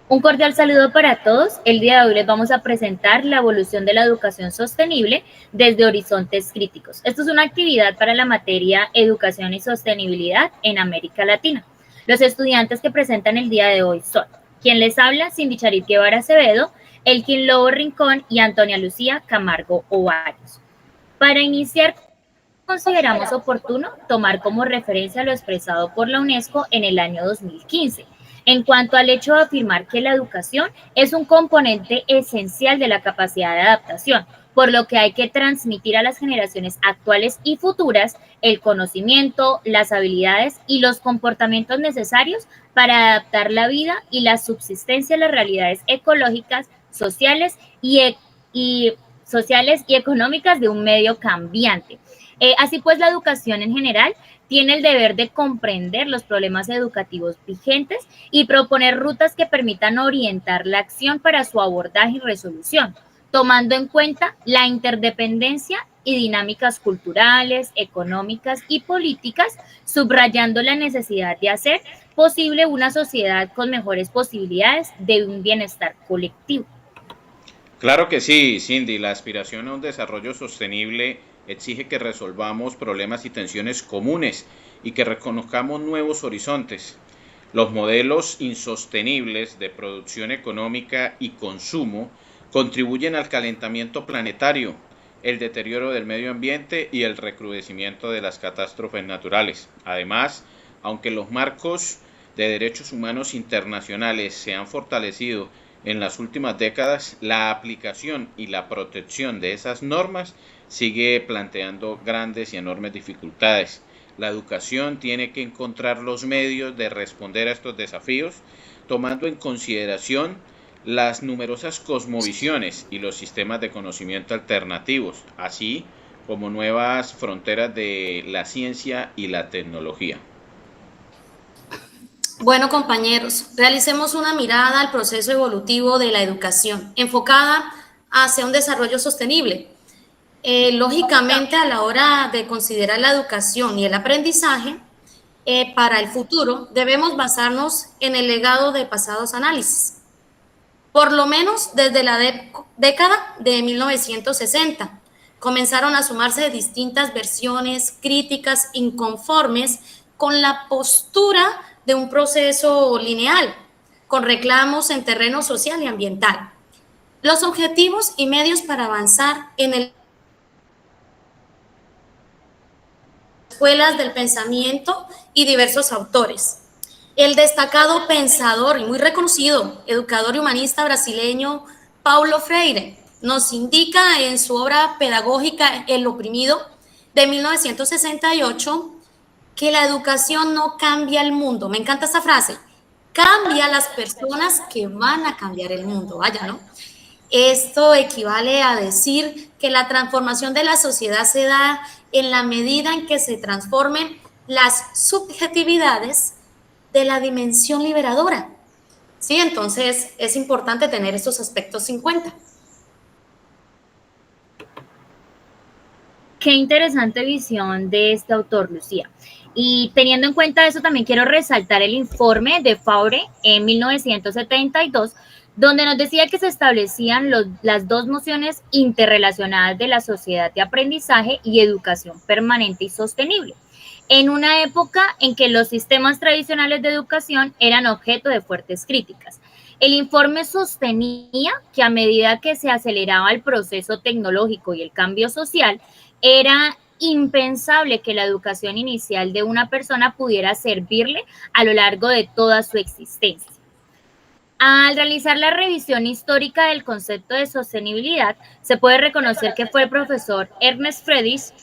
Un cordial saludo para todos. El día de hoy les vamos a presentar la evolución de la educación sostenible desde horizontes críticos. Esto es una actividad para la materia Educación y Sostenibilidad en América Latina. Los estudiantes que presentan el día de hoy son quien les habla, Cindy Charit Guevara Acevedo, Elkin Lobo Rincón y Antonia Lucía Camargo Ovarios. Para iniciar, consideramos oportuno tomar como referencia lo expresado por la UNESCO en el año 2015, en cuanto al hecho de afirmar que la educación es un componente esencial de la capacidad de adaptación, por lo que hay que transmitir a las generaciones actuales y futuras el conocimiento, las habilidades y los comportamientos necesarios para adaptar la vida y la subsistencia a las realidades ecológicas, y sociales y económicas de un medio cambiante. Así pues, la educación en general tiene el deber de comprender los problemas educativos vigentes y proponer rutas que permitan orientar la acción para su abordaje y resolución, tomando en cuenta la interdependencia y dinámicas culturales, económicas y políticas, subrayando la necesidad de hacer posible una sociedad con mejores posibilidades de un bienestar colectivo. Claro que sí, Cindy. La aspiración a un desarrollo sostenible exige que resolvamos problemas y tensiones comunes y que reconozcamos nuevos horizontes. Los modelos insostenibles de producción económica y consumo contribuyen al calentamiento planetario, el deterioro del medio ambiente y el recrudecimiento de las catástrofes naturales. Además, aunque los marcos de derechos humanos internacionales se han fortalecido en las últimas décadas, la aplicación y la protección de esas normas sigue planteando grandes y enormes dificultades. La educación tiene que encontrar los medios de responder a estos desafíos, tomando en consideración las numerosas cosmovisiones y los sistemas de conocimiento alternativos, así como nuevas fronteras de la ciencia y la tecnología. Bueno, compañeros, realicemos una mirada al proceso evolutivo de la educación, enfocada hacia un desarrollo sostenible. Lógicamente, a la hora de considerar la educación y el aprendizaje para el futuro, debemos basarnos en el legado de pasados análisis, por lo menos desde la década de 1960. Comenzaron a sumarse distintas versiones críticas inconformes con la postura de un proceso lineal, con reclamos en terreno social y ambiental. Los objetivos y medios para avanzar en el escuelas del pensamiento y diversos autores. El destacado pensador y muy reconocido educador y humanista brasileño Paulo Freire nos indica en su obra pedagógica El oprimido de 1968 que la educación no cambia el mundo. Me encanta esta frase. Cambia las personas que van a cambiar el mundo. Vaya, ¿no? Esto equivale a decir que la transformación de la sociedad se da en la medida en que se transformen las subjetividades de la dimensión liberadora. Sí, entonces es importante tener estos aspectos en cuenta. Qué interesante visión de este autor, Lucía. Y teniendo en cuenta eso, también quiero resaltar el informe de Faure en 1972, donde nos decía que se establecían las dos nociones interrelacionadas de la sociedad de aprendizaje y educación permanente y sostenible, en una época en que los sistemas tradicionales de educación eran objeto de fuertes críticas. El informe sostenía que a medida que se aceleraba el proceso tecnológico y el cambio social, era impensable que la educación inicial de una persona pudiera servirle a lo largo de toda su existencia. Al realizar la revisión histórica del concepto de sostenibilidad, se puede reconocer que fue el profesor Ernest Friedrich,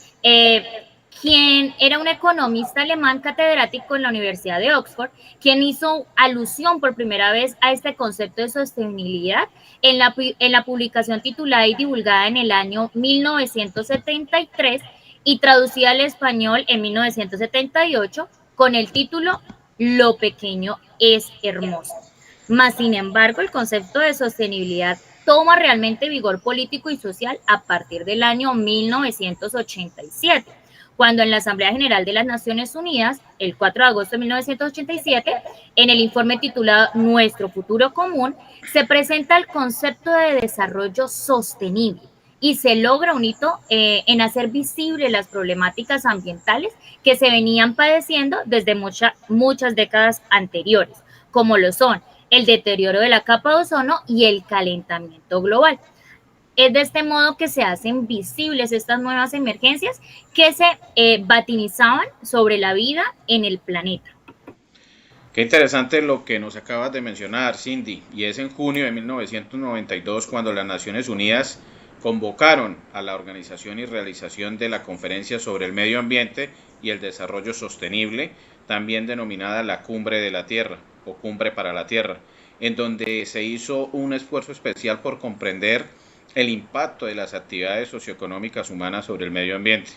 quien era un economista alemán catedrático en la Universidad de Oxford, quien hizo alusión por primera vez a este concepto de sostenibilidad en la publicación titulada y divulgada en el año 1973 y traducida al español en 1978 con el título Lo pequeño es hermoso. Mas, sin embargo, el concepto de sostenibilidad toma realmente vigor político y social a partir del año 1987, cuando en la Asamblea General de las Naciones Unidas, el 4 de agosto de 1987, en el informe titulado Nuestro futuro común, se presenta el concepto de desarrollo sostenible y se logra un hito en hacer visibles las problemáticas ambientales que se venían padeciendo desde muchas décadas anteriores, como lo son el deterioro de la capa de ozono y el calentamiento global. Es de este modo que se hacen visibles estas nuevas emergencias que se vatinizaban sobre la vida en el planeta. Qué interesante lo que nos acabas de mencionar, Cindy, y es en junio de 1992 cuando las Naciones Unidas convocaron a la organización y realización de la Conferencia sobre el Medio Ambiente y el Desarrollo Sostenible, también denominada la Cumbre de la Tierra o Cumbre para la Tierra, en donde se hizo un esfuerzo especial por comprender el impacto de las actividades socioeconómicas humanas sobre el medio ambiente.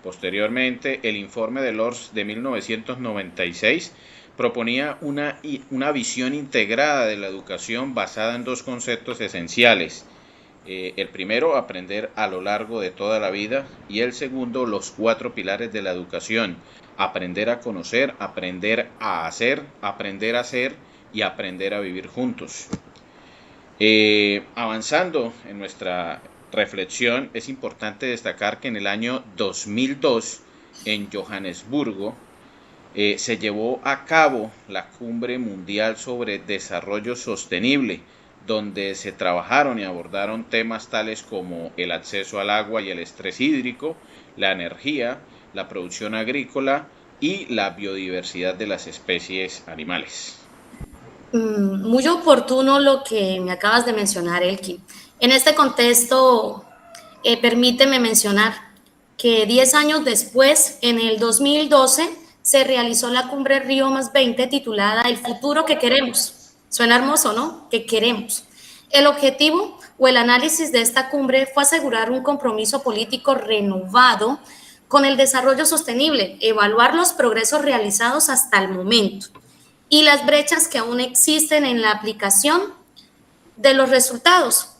Posteriormente, el informe de Lors de 1996 proponía una visión integrada de la educación basada en dos conceptos esenciales. El primero, aprender a lo largo de toda la vida, y el segundo, los 4 pilares de la educación: aprender a conocer, aprender a hacer y aprender a vivir juntos. Avanzando en nuestra reflexión, es importante destacar que en el año 2002, en Johannesburgo, se llevó a cabo la Cumbre Mundial sobre Desarrollo Sostenible, donde se trabajaron y abordaron temas tales como el acceso al agua y el estrés hídrico, la energía, la producción agrícola y la biodiversidad de las especies animales. Muy oportuno lo que me acabas de mencionar, Elkin. En este contexto, permíteme mencionar que 10 años después, en el 2012, se realizó la Cumbre Río +20 titulada El futuro que queremos. Suena hermoso, ¿no? Que queremos. El objetivo o el análisis de esta cumbre fue asegurar un compromiso político renovado con el desarrollo sostenible, evaluar los progresos realizados hasta el momento y las brechas que aún existen en la aplicación de los resultados,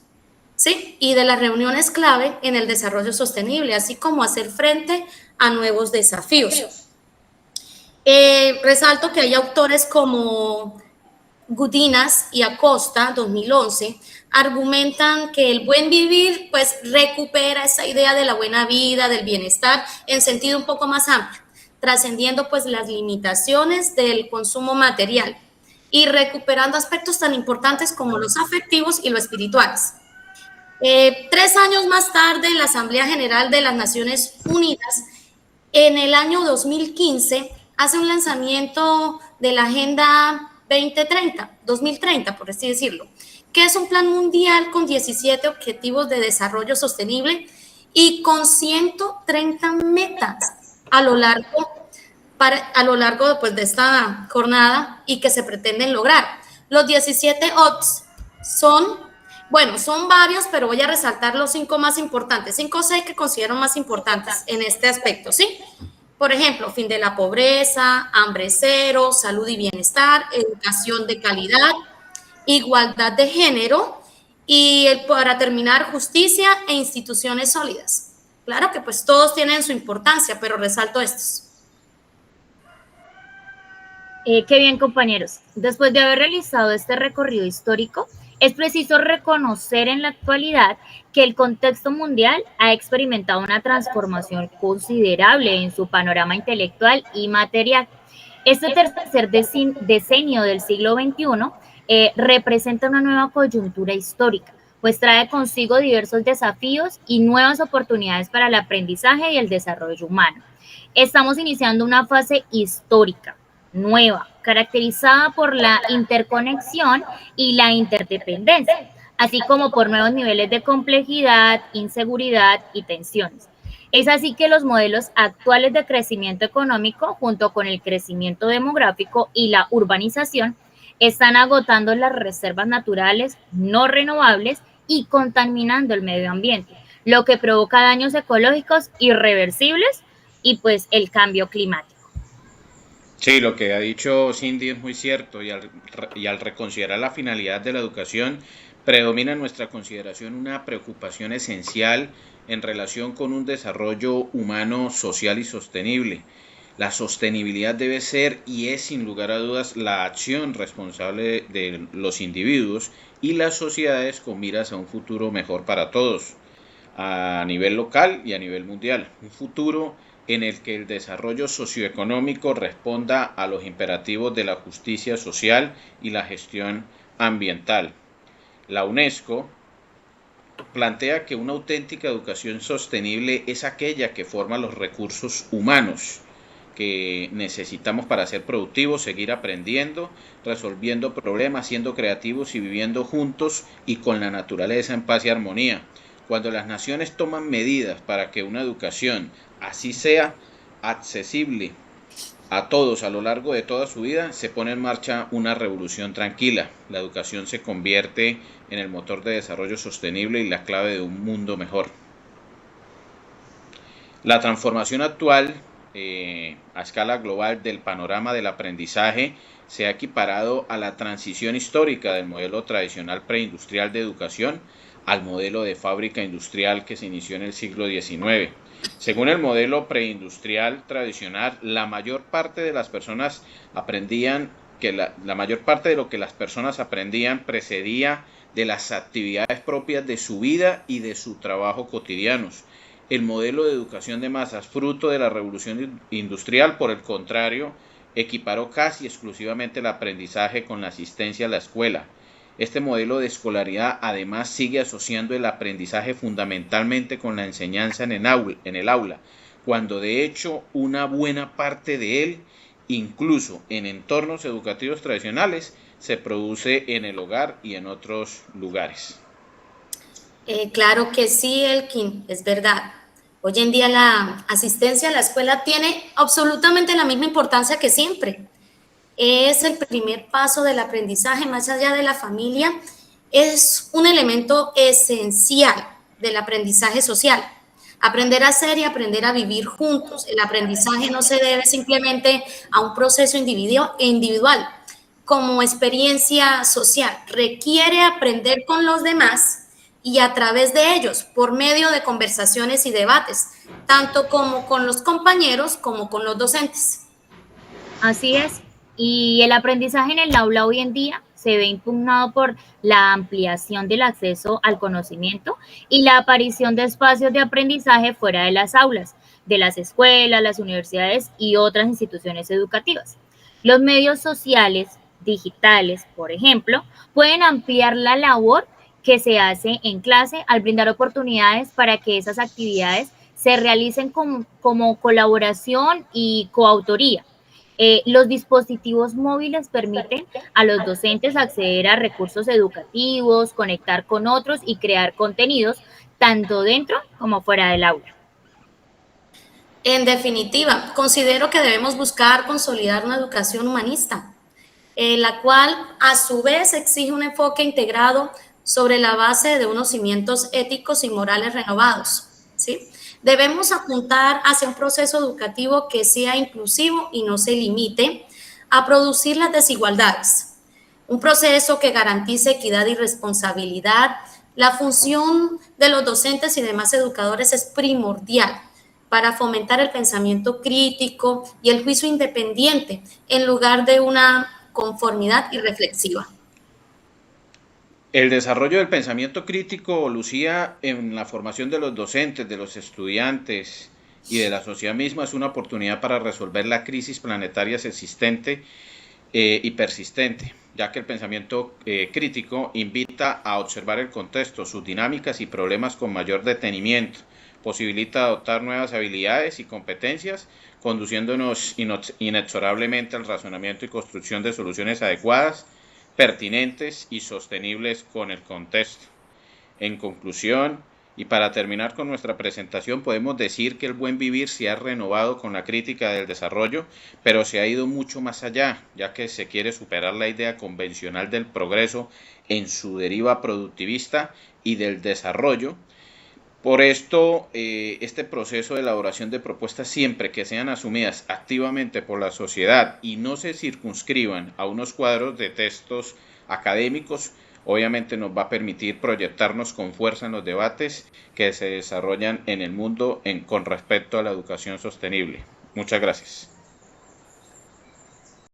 ¿sí? Y de las reuniones clave en el desarrollo sostenible, así como hacer frente a nuevos desafíos. Resalto que hay autores como Gudinas y Acosta, 2011, argumentan que el buen vivir pues recupera esa idea de la buena vida, del bienestar, en sentido un poco más amplio, trascendiendo pues las limitaciones del consumo material y recuperando aspectos tan importantes como los afectivos y los espirituales. 3 años más tarde, la Asamblea General de las Naciones Unidas, en el año 2015, hace un lanzamiento de la Agenda 2030, por así decirlo, que es un plan mundial con 17 objetivos de desarrollo sostenible y con 130 metas a lo largo pues, de esta jornada y que se pretenden lograr. Los 17 ODS son varios, pero voy a resaltar los 5 más importantes, 5 o 6 que considero más importantes en este aspecto, ¿sí? Por ejemplo, fin de la pobreza, hambre cero, salud y bienestar, educación de calidad, igualdad de género y, para terminar, justicia e instituciones sólidas. Claro que pues todos tienen su importancia, pero resalto estos. Qué bien, compañeros. Después de haber realizado este recorrido histórico, es preciso reconocer en la actualidad que el contexto mundial ha experimentado una transformación considerable en su panorama intelectual y material. Este tercer decenio del siglo XXI representa una nueva coyuntura histórica, pues trae consigo diversos desafíos y nuevas oportunidades para el aprendizaje y el desarrollo humano. Estamos iniciando una fase histórica nueva, caracterizada por la interconexión y la interdependencia, así como por nuevos niveles de complejidad, inseguridad y tensiones. Es así que los modelos actuales de crecimiento económico, junto con el crecimiento demográfico y la urbanización, están agotando las reservas naturales no renovables y contaminando el medio ambiente, lo que provoca daños ecológicos irreversibles y pues el cambio climático. Sí, lo que ha dicho Cindy es muy cierto y al reconsiderar la finalidad de la educación, predomina en nuestra consideración una preocupación esencial en relación con un desarrollo humano, social y sostenible. La sostenibilidad debe ser y es sin lugar a dudas la acción responsable de los individuos y las sociedades con miras a un futuro mejor para todos, a nivel local y a nivel mundial. Un futuro en el que el desarrollo socioeconómico responda a los imperativos de la justicia social y la gestión ambiental. La UNESCO plantea que una auténtica educación sostenible es aquella que forma los recursos humanos que necesitamos para ser productivos, seguir aprendiendo, resolviendo problemas, siendo creativos y viviendo juntos y con la naturaleza en paz y armonía. Cuando las naciones toman medidas para que una educación así sea accesible a todos a lo largo de toda su vida, se pone en marcha una revolución tranquila. La educación se convierte en el motor de desarrollo sostenible y la clave de un mundo mejor. La transformación actual a escala global del panorama del aprendizaje se ha equiparado a la transición histórica del modelo tradicional preindustrial de educación al modelo de fábrica industrial que se inició en el siglo XIX. Según el modelo preindustrial tradicional, la mayor parte de las personas aprendían que la mayor parte de lo que las personas aprendían precedía de las actividades propias de su vida y de su trabajo cotidianos. El modelo de educación de masas, fruto de la revolución industrial, por el contrario, equiparó casi exclusivamente el aprendizaje con la asistencia a la escuela. Este modelo de escolaridad además sigue asociando el aprendizaje fundamentalmente con la enseñanza en el aula, cuando de hecho una buena parte de él, incluso en entornos educativos tradicionales, se produce en el hogar y en otros lugares. Claro que sí, Elkin, es verdad. Hoy en día la asistencia a la escuela tiene absolutamente la misma importancia que siempre. Es el primer paso del aprendizaje más allá de la familia, es un elemento esencial del aprendizaje social. Aprender a ser y aprender a vivir juntos. El aprendizaje no se debe simplemente a un proceso individual, como experiencia social. Requiere aprender con los demás y a través de ellos, por medio de conversaciones y debates, tanto como con los compañeros como con los docentes. Así es. Y el aprendizaje en el aula hoy en día se ve impugnado por la ampliación del acceso al conocimiento y la aparición de espacios de aprendizaje fuera de las aulas, de las escuelas, las universidades y otras instituciones educativas. Los medios sociales, digitales, por ejemplo, pueden ampliar la labor que se hace en clase al brindar oportunidades para que esas actividades se realicen como colaboración y coautoría. Los dispositivos móviles permiten a los docentes acceder a recursos educativos, conectar con otros y crear contenidos tanto dentro como fuera del aula. En definitiva, considero que debemos buscar consolidar una educación humanista, la cual a su vez exige un enfoque integrado sobre la base de unos cimientos éticos y morales renovados, ¿sí? Debemos apuntar hacia un proceso educativo que sea inclusivo y no se limite a producir las desigualdades. Un proceso que garantice equidad y responsabilidad. La función de los docentes y demás educadores es primordial para fomentar el pensamiento crítico y el juicio independiente en lugar de una conformidad irreflexiva. El desarrollo del pensamiento crítico, Lucía, en la formación de los docentes, de los estudiantes y de la sociedad misma es una oportunidad para resolver la crisis planetaria existente y persistente, ya que el pensamiento crítico invita a observar el contexto, sus dinámicas y problemas con mayor detenimiento, posibilita adoptar nuevas habilidades y competencias, conduciéndonos inexorablemente al razonamiento y construcción de soluciones adecuadas, pertinentes y sostenibles con el contexto. En conclusión, y para terminar con nuestra presentación, podemos decir que el buen vivir se ha renovado con la crítica del desarrollo, pero se ha ido mucho más allá, ya que se quiere superar la idea convencional del progreso en su deriva productivista y del desarrollo, Por esto, este proceso de elaboración de propuestas, siempre que sean asumidas activamente por la sociedad y no se circunscriban a unos cuadros de textos académicos, obviamente nos va a permitir proyectarnos con fuerza en los debates que se desarrollan en el mundo con respecto a la educación sostenible. Muchas gracias.